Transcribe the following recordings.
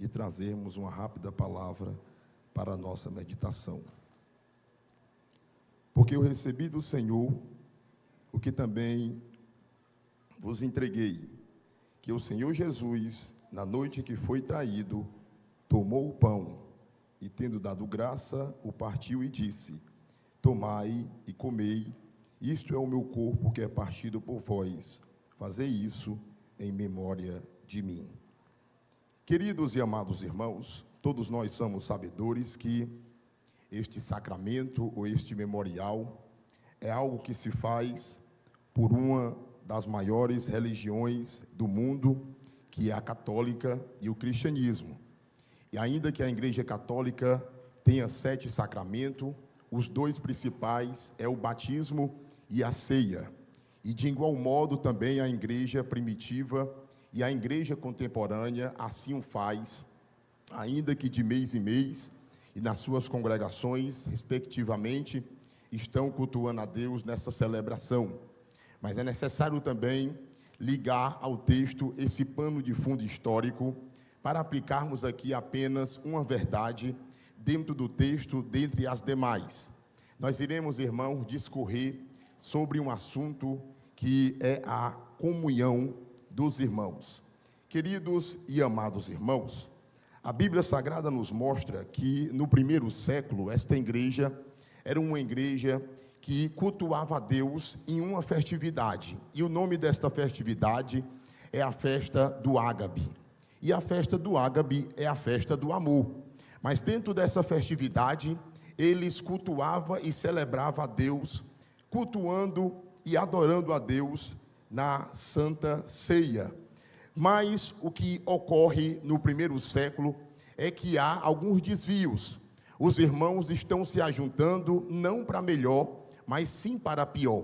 e trazermos uma rápida palavra para a nossa meditação. Porque eu recebi do Senhor o que também vos entreguei, que o Senhor Jesus, na noite que foi traído, tomou o pão e, tendo dado graça, o partiu e disse: tomai e comei, isto é o meu corpo que é partido por vós, fazei isso em memória de mim. Queridos e amados irmãos, todos nós somos sabedores que este sacramento ou este memorial é algo que se faz por uma das maiores religiões do mundo, que é a católica e o cristianismo. E ainda que a Igreja Católica tenha 7 sacramentos, os 2 principais é o batismo e a ceia. E de igual modo também a Igreja primitiva e a Igreja contemporânea assim o faz, ainda que de mês em mês, e nas suas congregações, respectivamente, estão cultuando a Deus nessa celebração. Mas é necessário também ligar ao texto esse pano de fundo histórico para aplicarmos aqui apenas uma verdade dentro do texto, dentre as demais. Nós iremos, irmãos, discorrer sobre um assunto que é a comunhão dos irmãos. Queridos e amados irmãos, a Bíblia Sagrada nos mostra que no primeiro século esta igreja era uma igreja que cultuava a Deus em uma festividade. E o nome desta festividade é a festa do Ágabe. E a festa do Ágabe é a festa do amor. Mas dentro dessa festividade, eles cultuavam e celebravam a Deus, cultuando e adorando a Deus na Santa Ceia. Mas o que ocorre no primeiro século é que há alguns desvios. Os irmãos estão se ajuntando não para melhor, mas sim para pior.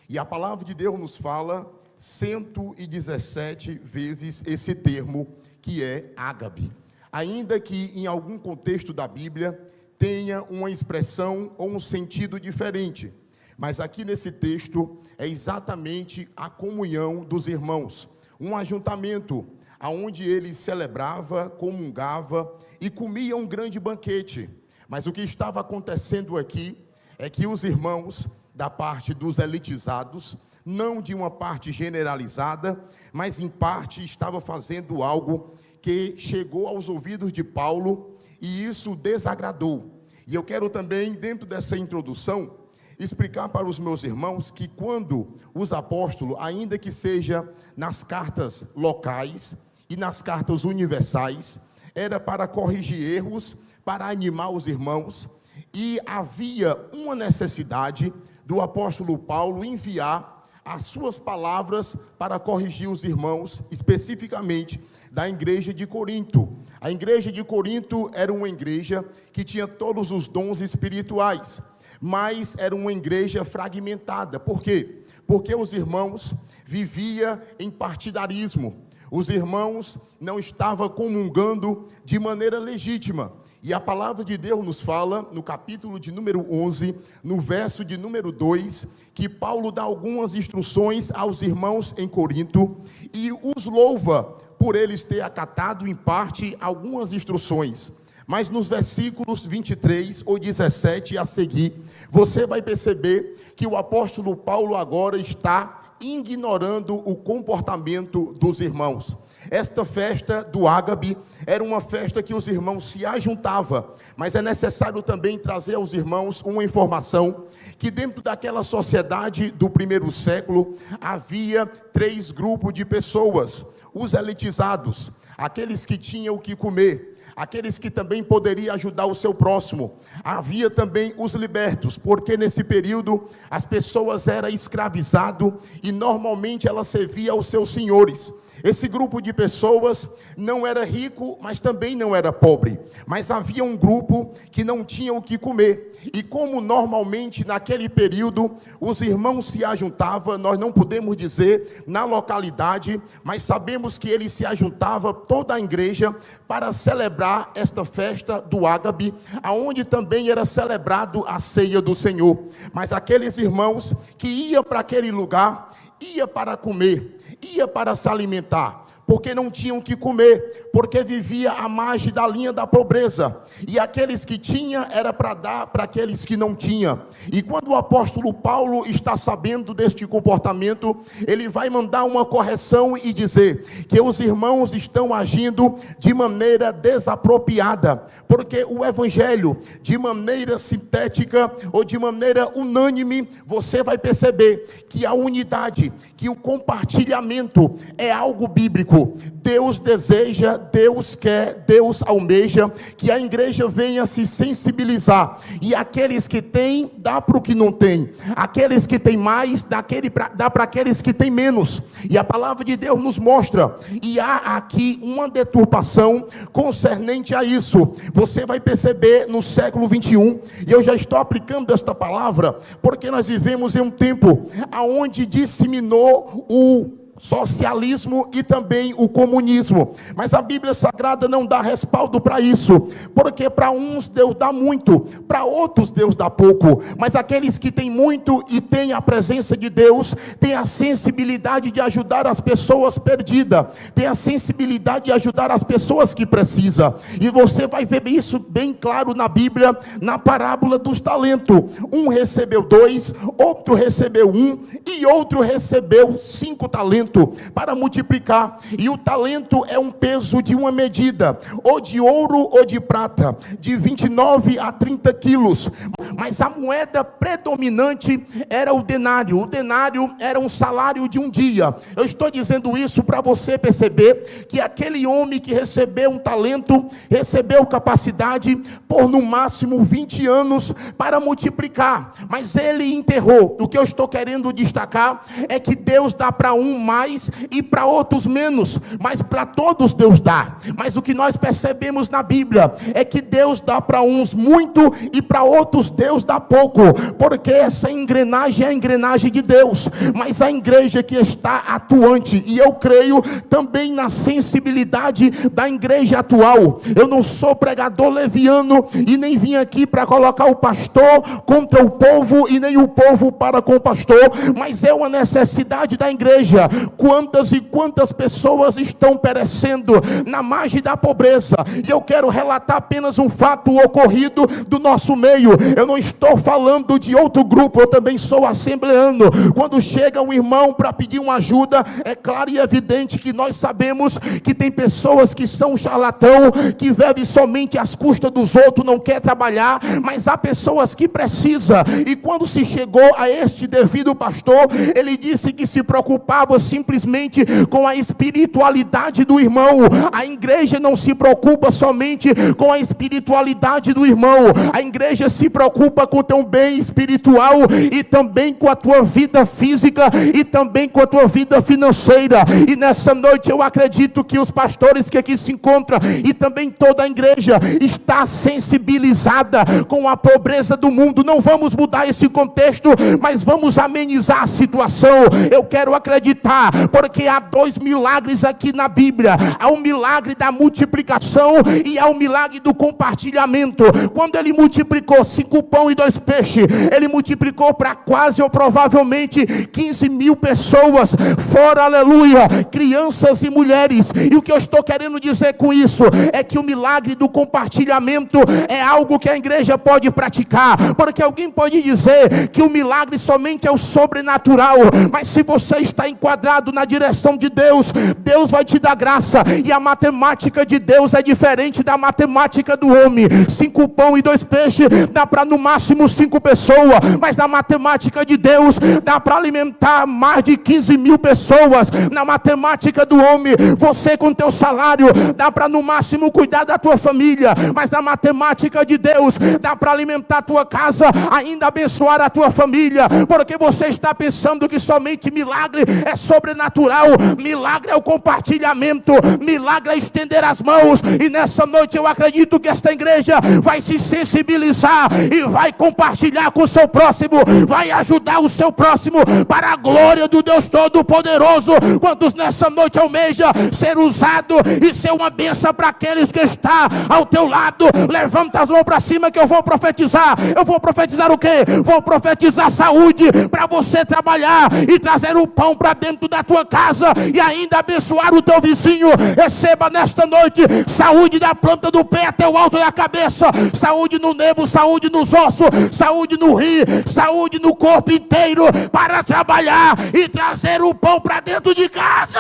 E a palavra de Deus nos fala 117 vezes esse termo, que é ágabe. Ainda que em algum contexto da Bíblia tenha uma expressão ou um sentido diferente. Mas aqui nesse texto é exatamente a comunhão dos irmãos. Um ajuntamento onde eles celebravam, comungavam e comiam um grande banquete. Mas o que estava acontecendo aqui é que os irmãos, da parte dos elitizados, não de uma parte generalizada, mas em parte estava fazendo algo que chegou aos ouvidos de Paulo e isso desagradou. E eu quero também, dentro dessa introdução, explicar para os meus irmãos que quando os apóstolos, ainda que seja nas cartas locais e nas cartas universais, era para corrigir erros, para animar os irmãos, e havia uma necessidade do apóstolo Paulo enviar as suas palavras para corrigir os irmãos, especificamente da igreja de Corinto. A igreja de Corinto era uma igreja que tinha todos os dons espirituais, mas era uma igreja fragmentada. Por quê? Porque os irmãos viviam em partidarismo. Os irmãos não estavam comungando de maneira legítima. E a palavra de Deus nos fala, no capítulo de número 11, no verso de número 2, que Paulo dá algumas instruções aos irmãos em Corinto e os louva por eles ter acatado em parte algumas instruções. Mas nos versículos 23 ou 17 a seguir, você vai perceber que o apóstolo Paulo agora está ignorando o comportamento dos irmãos. Esta festa do Ágabe era uma festa que os irmãos se ajuntavam, mas é necessário também trazer aos irmãos uma informação, que dentro daquela sociedade do primeiro século, havia 3 grupos de pessoas: os elitizados, aqueles que tinham o que comer, aqueles que também poderiam ajudar o seu próximo. Havia também os libertos, porque nesse período as pessoas eram escravizadas e normalmente elas serviam aos seus senhores. Esse grupo de pessoas não era rico, mas também não era pobre. Mas havia um grupo que não tinha o que comer. E como normalmente naquele período os irmãos se ajuntavam, nós não podemos dizer na localidade, mas sabemos que eles se ajuntavam, toda a igreja, para celebrar esta festa do Ágabe, aonde também era celebrado a ceia do Senhor. Mas aqueles irmãos que iam para aquele lugar, ia para comer, ia para se alimentar. porque não tinham o que comer, porque vivia à margem da linha da pobreza, e aqueles que tinham era para dar para aqueles que não tinham. E quando o apóstolo Paulo está sabendo deste comportamento, ele vai mandar uma correção e dizer que os irmãos estão agindo de maneira desapropriada, porque o evangelho, de maneira sintética ou de maneira unânime, você vai perceber que a unidade, que o compartilhamento é algo bíblico. Deus deseja, Deus quer, Deus almeja que a igreja venha se sensibilizar, e aqueles que têm, dá para o que não tem, aqueles que têm mais, dá para aqueles que têm menos. E a palavra de Deus nos mostra, e há aqui uma deturpação concernente a isso. Você vai perceber no século 21, e eu já estou aplicando esta palavra, porque nós vivemos em um tempo onde disseminou o socialismo e também o comunismo, mas a Bíblia Sagrada não dá respaldo para isso, porque para uns Deus dá muito, para outros Deus dá pouco, mas aqueles que têm muito e têm a presença de Deus, têm a sensibilidade de ajudar as pessoas perdidas, têm a sensibilidade de ajudar as pessoas que precisam, e você vai ver isso bem claro na Bíblia, na parábola dos talentos. Um recebeu 2, outro recebeu 1, e outro recebeu 5 talentos, para multiplicar. E o talento é um peso de uma medida, ou de ouro ou de prata, de 29 a 30 quilos, mas a moeda predominante era o denário. O denário era um salário de um dia. Eu estou dizendo isso para você perceber que aquele homem que recebeu um talento, recebeu capacidade por no máximo 20 anos para multiplicar, mas ele enterrou. O que eu estou querendo destacar é que Deus dá para um mais e para outros menos, mas para todos Deus dá. Mas o que nós percebemos na Bíblia é que Deus dá para uns muito e para outros Deus dá pouco, porque essa engrenagem é a engrenagem de Deus, mas a igreja que está atuante, e eu creio também na sensibilidade da igreja atual. Eu não sou pregador leviano e nem vim aqui para colocar o pastor contra o povo e nem o povo para com o pastor, mas é uma necessidade da igreja. Quantas e quantas pessoas estão perecendo na margem da pobreza, e eu quero relatar apenas um fato ocorrido do nosso meio. Eu não estou falando de outro grupo, eu também sou assembleano. Quando chega um irmão para pedir uma ajuda, é claro e evidente que nós sabemos que tem pessoas que são charlatão, que vivem somente às custas dos outros, não quer trabalhar, mas há pessoas que precisam. E quando se chegou a este devido pastor, ele disse que se preocupava simplesmente com a espiritualidade do irmão. A igreja não se preocupa somente com a espiritualidade do irmão, a igreja se preocupa com o teu bem espiritual e também com a tua vida física e também com a tua vida financeira. E nessa noite eu acredito que os pastores que aqui se encontram e também toda a igreja está sensibilizada com a pobreza do mundo. Não vamos mudar esse contexto, mas vamos amenizar a situação. Eu quero acreditar, porque há 2 milagres aqui na Bíblia. Há o milagre da multiplicação e há o milagre do compartilhamento. Quando ele multiplicou 5 pão e 2 peixes, ele multiplicou para quase ou provavelmente 15 mil pessoas, fora, aleluia, crianças e mulheres. E o que eu estou querendo dizer com isso é que o milagre do compartilhamento é algo que a igreja pode praticar, porque alguém pode dizer que o milagre somente é o sobrenatural, mas se você está enquadrado na direção de Deus, Deus vai te dar graça. E a matemática de Deus é diferente da matemática do homem. 5 pão e 2 peixes dá para no máximo 5 pessoas, mas na matemática de Deus dá para alimentar mais de 15 mil pessoas. Na matemática do homem, você com teu salário dá para no máximo cuidar da tua família, mas na matemática de Deus dá para alimentar a tua casa, ainda abençoar a tua família, porque você está pensando que somente milagre é sobrenatural. Milagre é o compartilhamento, milagre é estender as mãos. E nessa noite eu acredito que esta igreja vai se sensibilizar e vai compartilhar com o seu próximo, vai ajudar o seu próximo para a glória do Deus Todo-Poderoso. Quantos nessa noite almeja ser usado e ser uma bênção para aqueles que estão ao teu lado? Levanta as mãos para cima que eu vou profetizar. Eu vou profetizar o quê? Vou profetizar saúde para você trabalhar e trazer o pão para dentro dentro da tua casa e ainda abençoar o teu vizinho. Receba nesta noite saúde da planta do pé até o alto da cabeça, saúde no nervo, saúde nos ossos, saúde no rim, saúde no corpo inteiro, para trabalhar e trazer o pão para dentro de casa.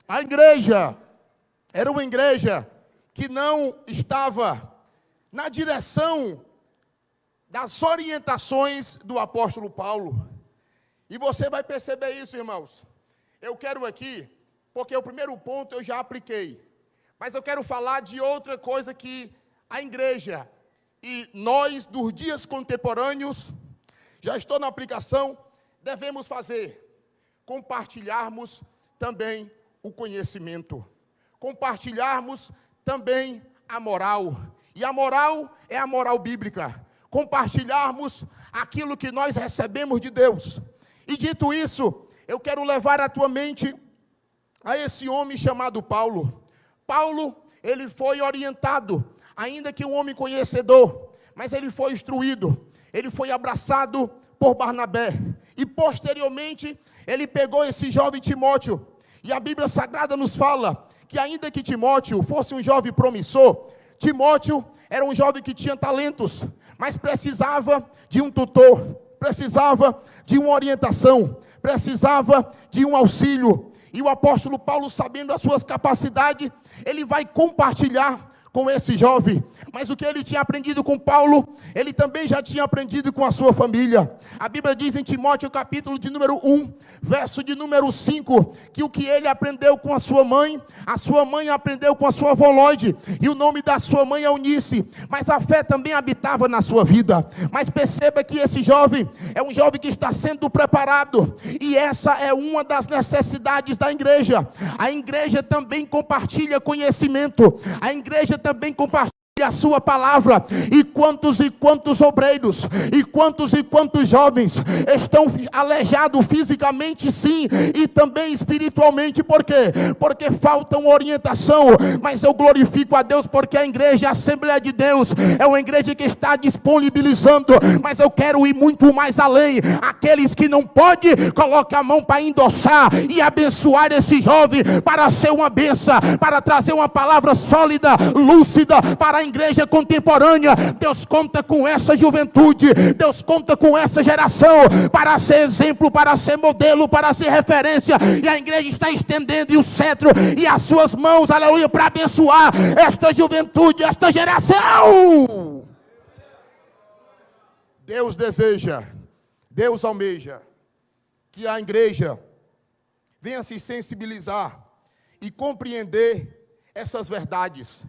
A igreja era uma igreja que não estava na direção das orientações do apóstolo Paulo. E você vai perceber isso, irmãos. Eu quero aqui, porque o primeiro ponto eu já apliquei, mas eu quero falar de outra coisa que a igreja e nós, dos dias contemporâneos, já estou na aplicação, devemos fazer: compartilharmos também o conhecimento, compartilharmos também a moral, e a moral é a moral bíblica, compartilharmos aquilo que nós recebemos de Deus. E dito isso, eu quero levar a tua mente a esse homem chamado Paulo. Paulo, ele foi orientado, ainda que um homem conhecedor, mas ele foi instruído, ele foi abraçado por Barnabé, e posteriormente, ele pegou esse jovem Timóteo, e a Bíblia Sagrada nos fala que ainda que Timóteo fosse um jovem promissor, Timóteo era um jovem que tinha talentos, mas precisava de um tutor, precisava de uma orientação, precisava de um auxílio. E o apóstolo Paulo, sabendo as suas capacidades, ele vai compartilhar com esse jovem, mas o que ele tinha aprendido com Paulo, ele também já tinha aprendido com a sua família. A Bíblia diz em Timóteo, capítulo de número 1, verso de número 5, que o que ele aprendeu com a sua mãe aprendeu com a sua avó Lloyd, e o nome da sua mãe é Eunice, mas a fé também habitava na sua vida. Mas perceba que esse jovem é um jovem que está sendo preparado, e essa é uma das necessidades da igreja. A igreja também compartilha conhecimento, a igreja também compartilha a sua palavra, e quantos obreiros, e quantos jovens estão aleijados fisicamente, sim, e também espiritualmente. Por quê? Porque faltam orientação. Mas eu glorifico a Deus, porque a igreja, a Assembleia de Deus, é uma igreja que está disponibilizando, mas eu quero ir muito mais além. Aqueles que não podem, coloca a mão para endossar e abençoar esse jovem, para ser uma bênção, para trazer uma palavra sólida, lúcida, para a igreja contemporânea. Deus conta com essa juventude, Deus conta com essa geração, para ser exemplo, para ser modelo, para ser referência, e a igreja está estendendo o cetro e as suas mãos, aleluia, para abençoar esta juventude, esta geração. Deus deseja, Deus almeja que a igreja venha se sensibilizar e compreender essas verdades.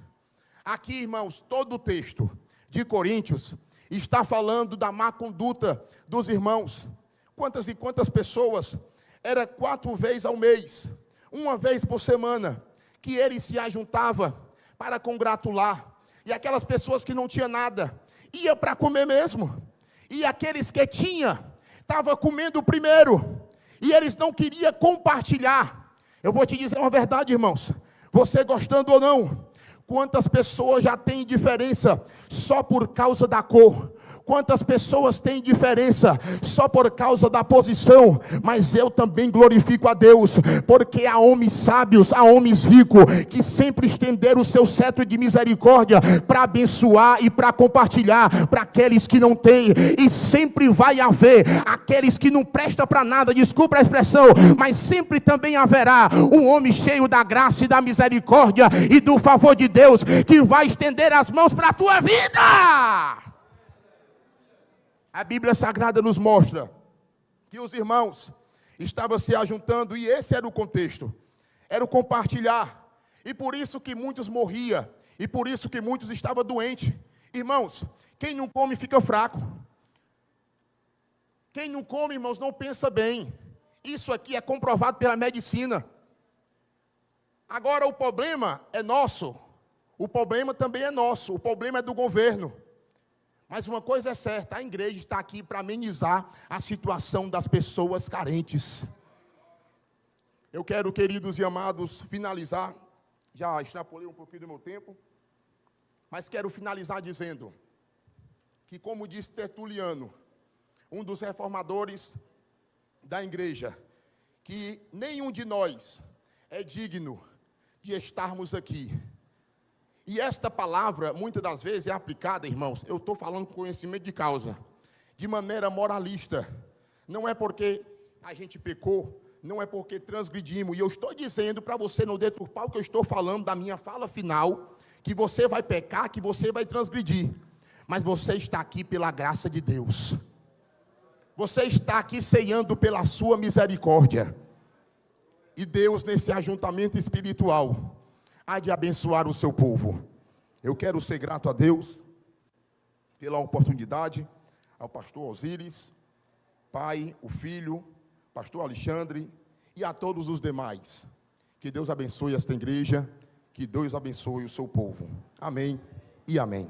Aqui, irmãos, todo o texto de Coríntios está falando da má conduta dos irmãos. Quantas e quantas pessoas, era 4 vezes ao mês, 1 vez por semana, que ele se ajuntava para congratular. E aquelas pessoas que não tinham nada, ia para comer mesmo. E aqueles que tinham, estavam comendo primeiro, e eles não queriam compartilhar. Eu vou te dizer uma verdade, irmãos, você gostando ou não, quantas pessoas já têm diferença só por causa da cor? Quantas pessoas têm diferença só por causa da posição? Mas eu também glorifico a Deus, porque há homens sábios, há homens ricos, que sempre estenderam o seu cetro de misericórdia para abençoar e para compartilhar para aqueles que não têm. E sempre vai haver aqueles que não prestam para nada, desculpa a expressão, mas sempre também haverá um homem cheio da graça e da misericórdia e do favor de Deus, que vai estender as mãos para a tua vida. A Bíblia Sagrada nos mostra que os irmãos estavam se ajuntando, e esse era o contexto, era o compartilhar, e por isso que muitos morriam, e por isso que muitos estavam doentes. Irmãos, quem não come fica fraco, quem não come, irmãos, não pensa bem. Isso aqui é comprovado pela medicina. Agora o problema é nosso, o problema também é nosso, o problema é do governo. Mas uma coisa é certa, a igreja está aqui para amenizar a situação das pessoas carentes. Eu quero, queridos e amados, finalizar, já extrapolei um pouquinho do meu tempo, mas quero finalizar dizendo que, como disse Tertuliano, um dos reformadores da igreja, que nenhum de nós é digno de estarmos aqui. E esta palavra, muitas das vezes, é aplicada, irmãos, eu estou falando com conhecimento de causa, de maneira moralista. Não é porque a gente pecou, não é porque transgredimos. E eu estou dizendo para você não deturpar o que eu estou falando da minha fala final, que você vai pecar, que você vai transgredir. Mas você está aqui pela graça de Deus. Você está aqui ceando pela sua misericórdia. E Deus, nesse ajuntamento espiritual, há de abençoar o seu povo. Eu quero ser grato a Deus pela oportunidade, ao pastor Osíris, pai, o filho, pastor Alexandre e a todos os demais. Que Deus abençoe esta igreja, que Deus abençoe o seu povo. Amém e amém.